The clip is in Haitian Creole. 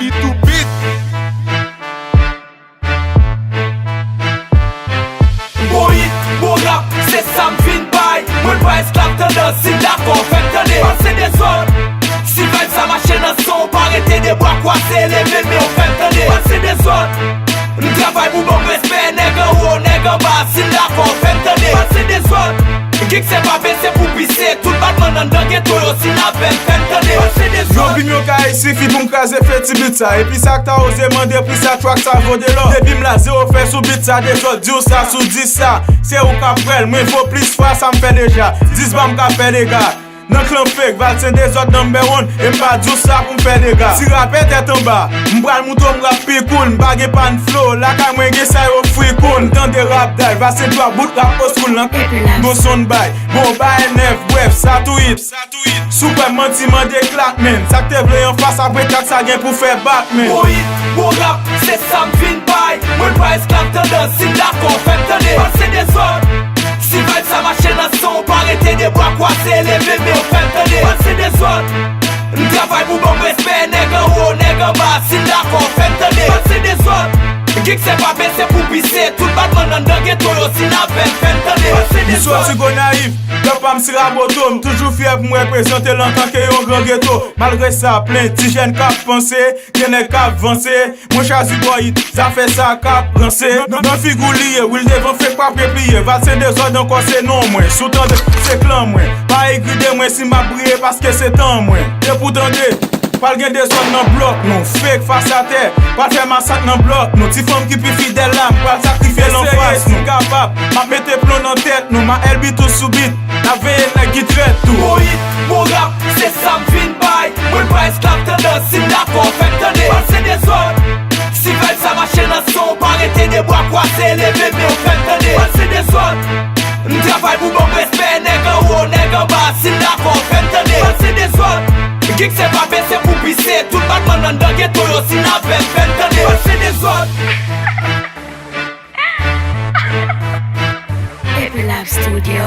Ready to beat. Bon hit, bon rap, c'est ça m'fin bay. Mwen pa esclave tendance, si d'accord, fèm tende. Passe des autres, si vibe sa machine en son, pa arrêter des bras croisés, lever mais on fèm tende. Passe des autres, m'travaille pour bon respect, nègre haut, nègre bas, si d'accord, fèm tende. Passe des autres, geek c'est pas baisser pour pisser, tout le battement dans le ghetto, si n'a fèm tende. Passe des autres. Yon bim yon ka isi fi pou mkaze fe ti bit sa. Epi sa k ta ose mande pri sa track sa vode lo. Debi mla zero fe sou bit sa. Dezo di ou sa sou di sa. Se ou ka prel, mwen fo plis fwa sa m fe deja. 10 ba m ka fe dega. Nan klan fake, val sen dezot number 1. E mpa di ou sa pou m fe dega. Si rapet etan ba, mbral mouto m rap pi cool. Mbage pan flow, la ka mwen ge sa yo free cool. Mtan de rap die, va sen twa bout rap post cool nan bon son bay. Bon bay nef, bref, sa tou hit. Super manti man de klak men. Sak te vle yon fas apre tak sa gen pou fe Batman. Bon hit, bon rap, c'est ça m'fin bay. Mwen pa esclave tendance, si d'accord, fèm tende. Passe des autres, si vibe sa machine en son, pa arrêter des bras croisés, lever mais on fèm tende. Passe des autres, m'travaille pour bon respect, nègre haut, nègre bas, si d'accord, fèm tende. Passe des autres, geek c'est pas baisser pour pisser, tout le battement dans le ghetto, si n'a fèm tende. Passe des Soit autres. tu go naïf, le pam si raboto. M'toujou fier pou m'represente l'antan ke yon grand ghetto. Malgré ça, plein ti jen kap pense, gene kap vanse. Mwen chazi boy it, ça fait ça kap ranse. Nan figou liye, wil devan fek pa prepliye. Va se de zon dan kon se non mwen. Sou tande, se klan mwen. Pa ekri de mwen si ma brille paske se tan mwen. De pou tande, pal gen de zon nan blok nou. Fake face à terre, pal fè masak nan blok nou. Ti femme ki pi fidèle l'âme, pal sakrifye l'en face nou. Kapab, ma mette plon nan tête nou. Ma elbi tout soubit, la veye nèg ki traite tout. Bon hit, bon rap, c'est ça m'fin bay. Mwen pa esclave tendance, si d'accord, fèm tende. Passe des autres, si vibe sa machine en son, pa arrêter des bras croisés, lever mais on fèm tende. Passe des autres, m'travaille pour bon respect, nègre haut, nègre bas, si d'accord, fèm tende. Passe des autres, geek c'est pas baisser pour pisser, tout le battement dans le ghetto, si n'a fèm tende. Passe des autres. Baby Love Studio.